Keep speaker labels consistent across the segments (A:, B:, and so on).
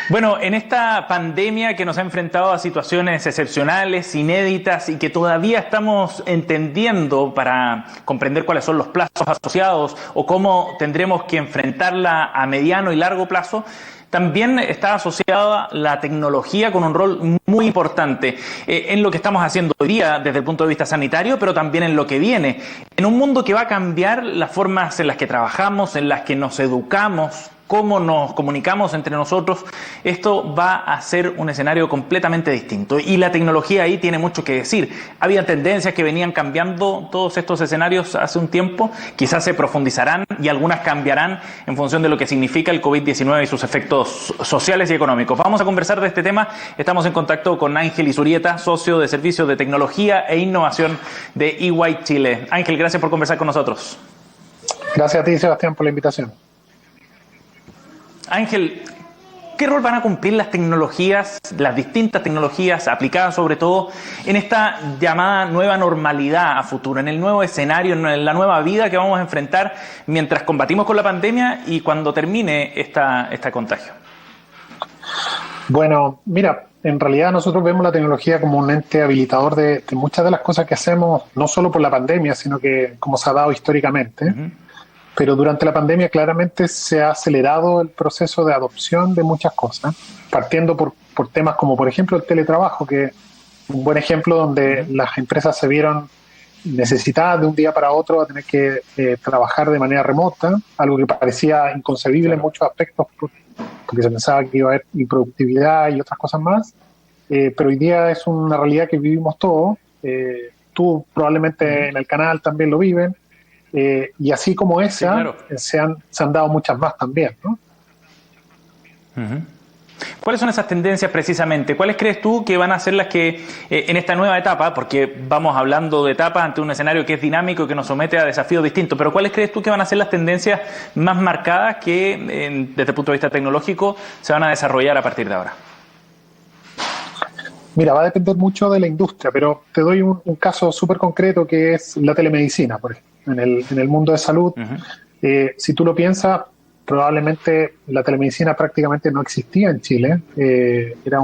A: Bueno, en esta pandemia que nos ha enfrentado a situaciones excepcionales, inéditas y que todavía estamos entendiendo para comprender cuáles son los plazos asociados o cómo tendremos que enfrentarla a mediano y largo plazo, también está asociada la tecnología con un rol muy importante en lo que estamos haciendo hoy día desde el punto de vista sanitario, pero también en lo que viene. En un mundo que va a cambiar las formas en las que trabajamos, en las que nos educamos, cómo nos comunicamos entre nosotros, esto va a ser un escenario completamente distinto. Y la tecnología ahí tiene mucho que decir. Había tendencias que venían cambiando todos estos escenarios hace un tiempo, quizás se profundizarán y algunas cambiarán en función de lo que significa el COVID-19 y sus efectos sociales y económicos. Vamos a conversar de este tema. Estamos en contacto con Ángel Izurieta, socio de Servicios de Tecnología e Innovación de EY Chile. Ángel, gracias por conversar con nosotros.
B: Gracias a ti, Sebastián, por la invitación.
A: Ángel, ¿qué rol van a cumplir las tecnologías, las distintas tecnologías aplicadas sobre todo en esta llamada nueva normalidad a futuro, en el nuevo escenario, en la nueva vida que vamos a enfrentar mientras combatimos con la pandemia y cuando termine este contagio?
B: Bueno, mira, en realidad nosotros vemos la tecnología como un ente habilitador de muchas de las cosas que hacemos, no solo por la pandemia, sino que como se ha dado históricamente. Uh-huh. Pero durante la pandemia claramente se ha acelerado el proceso de adopción de muchas cosas, partiendo por temas como, por ejemplo, el teletrabajo, que es un buen ejemplo donde las empresas se vieron necesitadas de un día para otro a tener que trabajar de manera remota, algo que parecía inconcebible en muchos aspectos, porque se pensaba que iba a haber improductividad y otras cosas más, pero hoy día es una realidad que vivimos todos. Tú probablemente en el canal también lo viven. Y así como esa, sí, claro, se han dado muchas más también, ¿no?
A: Uh-huh. ¿Cuáles son esas tendencias precisamente? ¿Cuáles crees tú que van a ser las que en esta nueva etapa, porque vamos hablando de etapas ante un escenario que es dinámico y que nos somete a desafíos distintos, pero cuáles crees tú que van a ser las tendencias más marcadas que desde el punto de vista tecnológico se van a desarrollar a partir de ahora?
B: Mira, va a depender mucho de la industria, pero te doy un caso súper concreto que es la telemedicina, por ejemplo. En el mundo de salud, uh-huh. Si tú lo piensas, probablemente la telemedicina prácticamente no existía en Chile. Era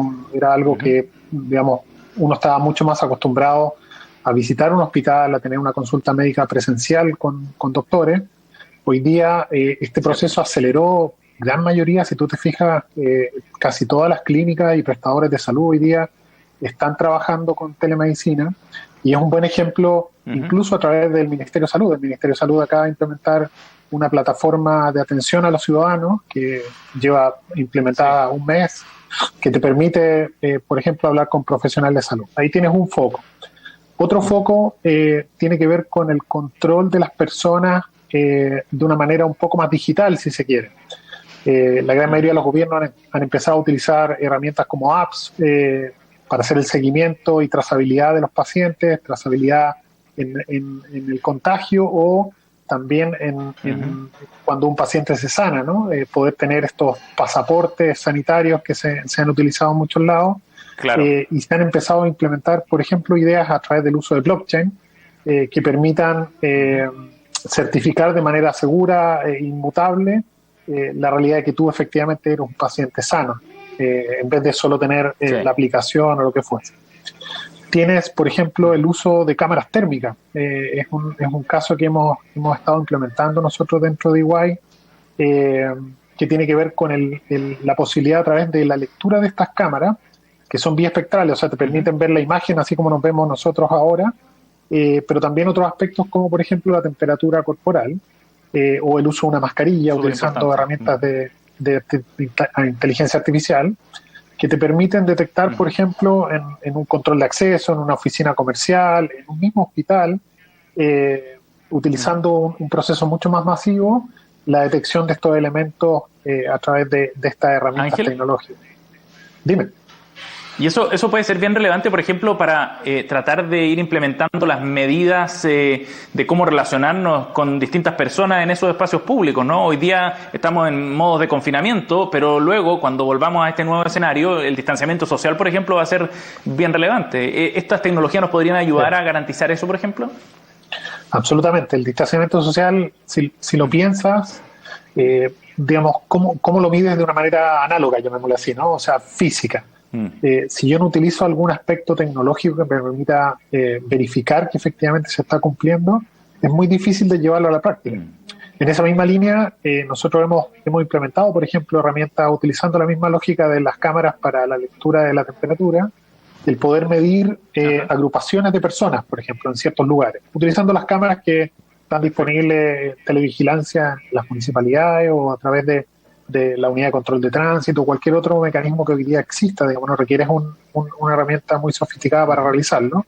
B: algo uh-huh. que, digamos, uno estaba mucho más acostumbrado a visitar un hospital, a tener una consulta médica presencial con doctores. Hoy día este proceso aceleró gran mayoría, si tú te fijas, casi todas las clínicas y prestadores de salud hoy día están trabajando con telemedicina. Y es un buen ejemplo, uh-huh. incluso a través del Ministerio de Salud. El Ministerio de Salud acaba de implementar una plataforma de atención a los ciudadanos que lleva implementada un mes, que te permite, por ejemplo, hablar con profesionales de salud. Ahí tienes un foco. Otro foco tiene que ver con el control de las personas de una manera un poco más digital, si se quiere. La gran mayoría de los gobiernos han empezado a utilizar herramientas como apps, para hacer el seguimiento y trazabilidad de los pacientes, trazabilidad en el contagio o también uh-huh. cuando un paciente se sana, ¿no? Poder tener estos pasaportes sanitarios que se han utilizado en muchos lados. Claro. Y se han empezado a implementar, por ejemplo, ideas a través del uso de blockchain que permitan certificar de manera segura e inmutable la realidad de que tú efectivamente eres un paciente sano. En vez de solo tener sí. la aplicación o lo que fuese. Tienes, por ejemplo, el uso de cámaras térmicas. Es un caso que hemos estado implementando nosotros dentro de EY, que tiene que ver con la posibilidad a través de la lectura de estas cámaras, que son biespectrales, o sea, te permiten ver la imagen así como nos vemos nosotros ahora, pero también otros aspectos como, por ejemplo, la temperatura corporal o el uso de una mascarilla, utilizando herramientas de inteligencia artificial que te permiten detectar, por ejemplo, en un control de acceso, en una oficina comercial, en un mismo hospital, utilizando un proceso mucho más masivo, la detección de estos elementos a través de estas herramientas
A: Ángel,
B: tecnológicas. Dime.
A: Y eso puede ser bien relevante, por ejemplo, para tratar de ir implementando las medidas de cómo relacionarnos con distintas personas en esos espacios públicos, ¿no? Hoy día estamos en modos de confinamiento, pero luego, cuando volvamos a este nuevo escenario, el distanciamiento social, por ejemplo, va a ser bien relevante. ¿Estas tecnologías nos podrían ayudar a garantizar eso, por ejemplo?
B: Absolutamente. El distanciamiento social, si lo piensas, digamos, ¿cómo lo mides de una manera análoga, llamémoslo así, ¿no? O sea, física. Si yo no utilizo algún aspecto tecnológico que me permita verificar que efectivamente se está cumpliendo, es muy difícil de llevarlo a la práctica. En esa misma línea, nosotros hemos implementado, por ejemplo, herramientas utilizando la misma lógica de las cámaras para la lectura de la temperatura, el poder medir agrupaciones de personas, por ejemplo, en ciertos lugares, utilizando las cámaras que están disponibles en televigilancia en las municipalidades o a través de la unidad de control de tránsito o cualquier otro mecanismo que hoy día exista. Digamos, no requieres una herramienta muy sofisticada para realizarlo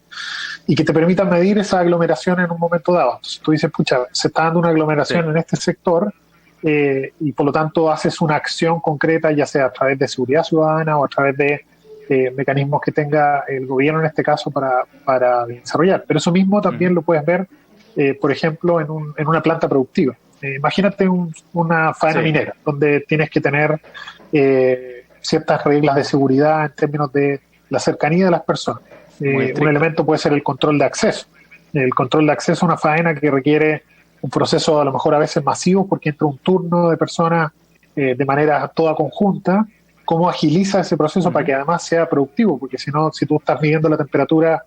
B: y que te permita medir esa aglomeración en un momento dado. Entonces tú dices, pucha, se está dando una aglomeración en este sector y por lo tanto haces una acción concreta, ya sea a través de seguridad ciudadana o a través de mecanismos que tenga el gobierno en este caso para desarrollar. Pero eso mismo también lo puedes ver, por ejemplo, en una planta productiva. Imagínate una faena minera, donde tienes que tener ciertas reglas de seguridad en términos de la cercanía de las personas. Un elemento puede ser el control de acceso. El control de acceso a una faena que requiere un proceso a lo mejor a veces masivo porque entra un turno de personas de manera toda conjunta. ¿Cómo agiliza ese proceso para que además sea productivo? Porque si no, si tú estás midiendo la temperatura,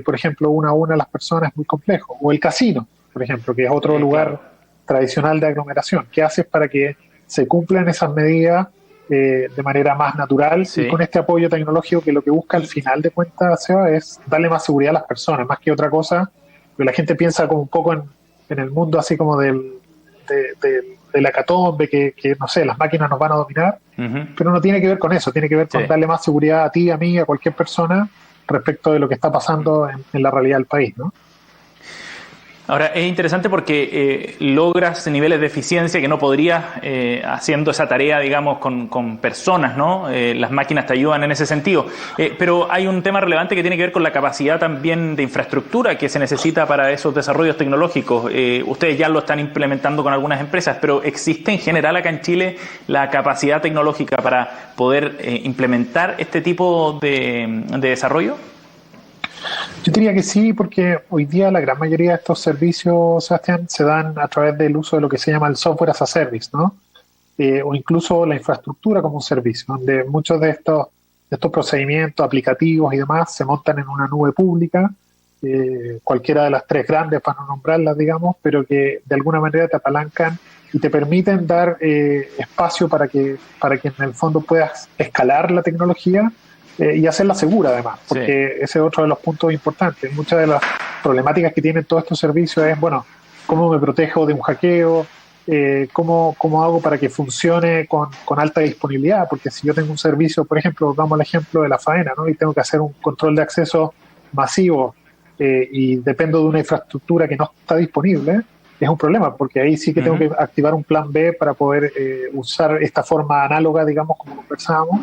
B: por ejemplo, una a una las personas, es muy complejo. O el casino, por ejemplo, que es otro lugar tradicional de aglomeración. ¿Qué haces para que se cumplan esas medidas de manera más natural y con este apoyo tecnológico que lo que busca al final de cuentas, Seba, es darle más seguridad a las personas, más que otra cosa? Porque la gente piensa como un poco en el mundo así como de la hecatombe, que no sé, las máquinas nos van a dominar, pero no tiene que ver con eso, tiene que ver con darle más seguridad a ti, a mí, a cualquier persona respecto de lo que está pasando en la realidad del país, ¿no?
A: Ahora, es interesante porque logras niveles de eficiencia que no podrías haciendo esa tarea, digamos, con personas, ¿no? Las máquinas te ayudan en ese sentido. Pero hay un tema relevante que tiene que ver con la capacidad también de infraestructura que se necesita para esos desarrollos tecnológicos. Ustedes ya lo están implementando con algunas empresas, pero ¿existe en general acá en Chile la capacidad tecnológica para poder implementar este tipo de desarrollo?
B: Yo diría que sí, porque hoy día la gran mayoría de estos servicios, Sebastián, se dan a través del uso de lo que se llama el software as a service, ¿no? O incluso la infraestructura como un servicio, donde muchos de estos procedimientos aplicativos y demás se montan en una nube pública, cualquiera de las tres grandes para no nombrarlas, digamos, pero que de alguna manera te apalancan y te permiten dar espacio para que en el fondo puedas escalar la tecnología y hacerla segura además, porque ese es otro de los puntos importantes. Muchas de las problemáticas que tienen todos estos servicios es, bueno, ¿cómo me protejo de un hackeo? ¿Cómo hago para que funcione con alta disponibilidad? Porque si yo tengo un servicio, por ejemplo, damos el ejemplo de la faena, ¿no? Y tengo que hacer un control de acceso masivo y dependo de una infraestructura que no está disponible, es un problema, porque ahí sí que tengo que activar un plan B para poder usar esta forma análoga, digamos, como conversábamos,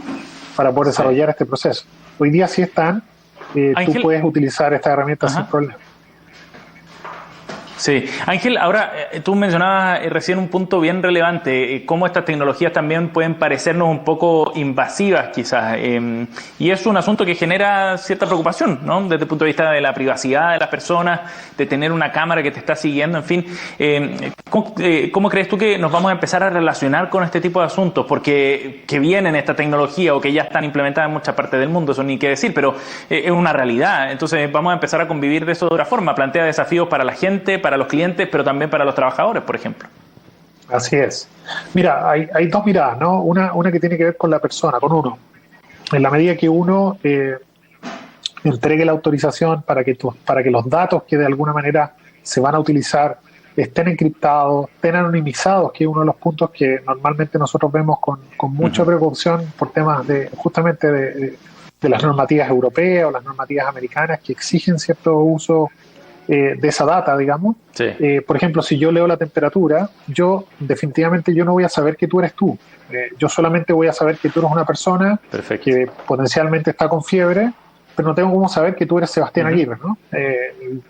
B: para poder desarrollar este proceso. Hoy día sí están, tú puedes utilizar esta herramienta sin problema.
A: Sí, Ángel, ahora tú mencionabas recién un punto bien relevante, cómo estas tecnologías también pueden parecernos un poco invasivas quizás, y es un asunto que genera cierta preocupación, ¿no? Desde el punto de vista de la privacidad de las personas, de tener una cámara que te está siguiendo, en fin. ¿Cómo crees tú que nos vamos a empezar a relacionar con este tipo de asuntos? Porque que vienen esta tecnología o que ya están implementadas en muchas partes del mundo, eso ni qué decir, pero es una realidad. Entonces vamos a empezar a convivir de eso de otra forma, plantea desafíos para la gente, para los clientes, pero también para los trabajadores, por ejemplo.
B: Así es. Mira, hay dos miradas, ¿no? Una que tiene que ver con la persona, con uno. En la medida que uno entregue la autorización para que los datos que de alguna manera se van a utilizar estén encriptados, estén anonimizados, que es uno de los puntos que normalmente nosotros vemos con mucha precaución por temas justamente de las normativas europeas o las normativas americanas que exigen cierto uso de esa data, digamos.
A: Sí.
B: Por ejemplo, si yo leo la temperatura, definitivamente yo no voy a saber que tú eres tú. Yo solamente voy a saber que tú eres una persona que potencialmente está con fiebre, pero no tengo cómo saber que tú eres Sebastián Aguirre, ¿no?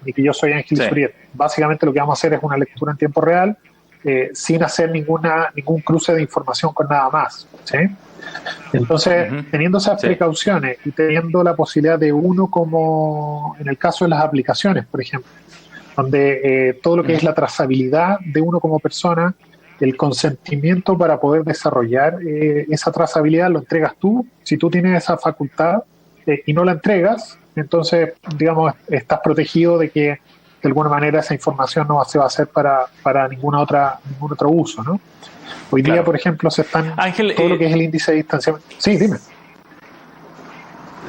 B: Ni que yo soy Ángel Suriet. Básicamente lo que vamos a hacer es una lectura en tiempo real, sin hacer ningún cruce de información con nada más, ¿sí? Entonces, teniendo esas precauciones y teniendo la posibilidad de uno, como en el caso de las aplicaciones, por ejemplo, donde todo lo que es la trazabilidad de uno como persona el consentimiento para poder desarrollar esa trazabilidad lo entregas tú. Si tú tienes esa facultad y no la entregas, entonces, digamos, estás protegido de que de alguna manera esa información no se va a hacer para ningún otro uso, ¿no? Hoy día, por ejemplo,
A: Ángel,
B: todo lo que es el índice de distanciamiento. Sí, dime.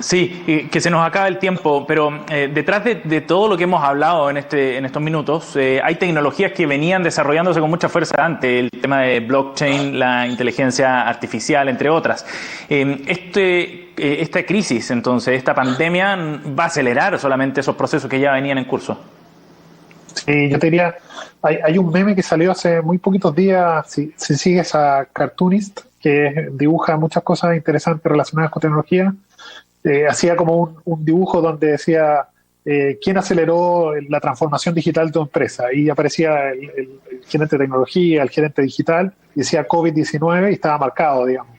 A: Sí, que se nos acaba el tiempo, pero detrás de todo lo que hemos hablado en estos minutos, hay tecnologías que venían desarrollándose con mucha fuerza antes, el tema de blockchain, la inteligencia artificial, entre otras. Esta crisis, entonces, esta pandemia, va a acelerar solamente esos procesos que ya venían en curso.
B: Sí, yo te diría, hay un meme que salió hace muy poquitos días, si sigues a Cartoonist, que dibuja muchas cosas interesantes relacionadas con tecnología. Hacía como un dibujo donde decía quién aceleró la transformación digital de tu empresa, y aparecía el gerente de tecnología, el gerente digital, y decía COVID-19 y estaba marcado, digamos.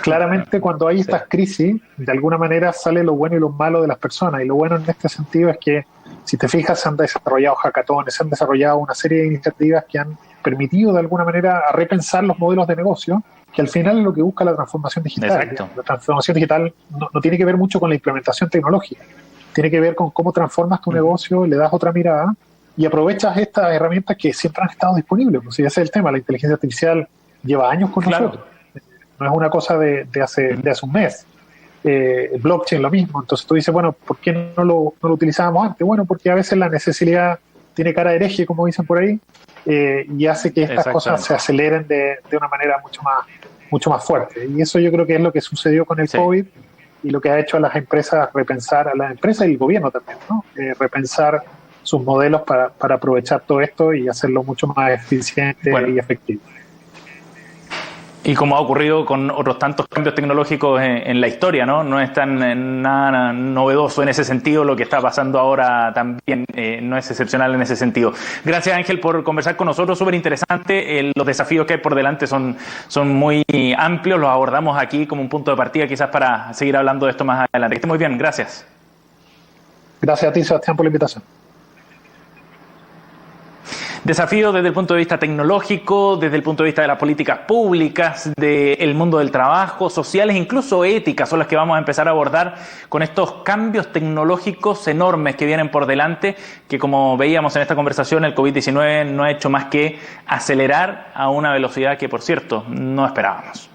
B: Claramente cuando hay estas crisis, de alguna manera sale lo bueno y lo malo de las personas, y lo bueno en este sentido es que, si te fijas, se han desarrollado hackatones, se han desarrollado una serie de iniciativas que han permitido de alguna manera a repensar los modelos de negocio, que al final es lo que busca la transformación digital.
A: Exacto.
B: La transformación digital no tiene que ver mucho con la implementación tecnológica, tiene que ver con cómo transformas tu negocio, le das otra mirada y aprovechas estas herramientas que siempre han estado disponibles. Pues, ese es el tema, la inteligencia artificial lleva años con nosotros, no es una cosa de hace un mes. El blockchain lo mismo, entonces tú dices, bueno, ¿por qué no lo utilizábamos antes? Bueno, porque a veces la necesidad tiene cara de hereje, como dicen por ahí, y hace que estas cosas se aceleren de una manera mucho más fuerte. Y eso yo creo que es lo que sucedió con el COVID, y lo que ha hecho a las empresas repensar, a las empresas y el gobierno también, ¿no? Repensar sus modelos para aprovechar todo esto y hacerlo mucho más eficiente y efectivo.
A: Y como ha ocurrido con otros tantos cambios tecnológicos en la historia, ¿no? No es tan nada novedoso en ese sentido. Lo que está pasando ahora también no es excepcional en ese sentido. Gracias, Ángel, por conversar con nosotros. Súper interesante. Los desafíos que hay por delante son muy amplios. Los abordamos aquí como un punto de partida, quizás para seguir hablando de esto más adelante. Que esté muy bien. Gracias.
B: Gracias a ti, Sebastián, por la invitación.
A: Desafíos desde el punto de vista tecnológico, desde el punto de vista de las políticas públicas, del mundo del trabajo, sociales, incluso éticas, son las que vamos a empezar a abordar con estos cambios tecnológicos enormes que vienen por delante, que, como veíamos en esta conversación, el COVID-19 no ha hecho más que acelerar a una velocidad que, por cierto, no esperábamos.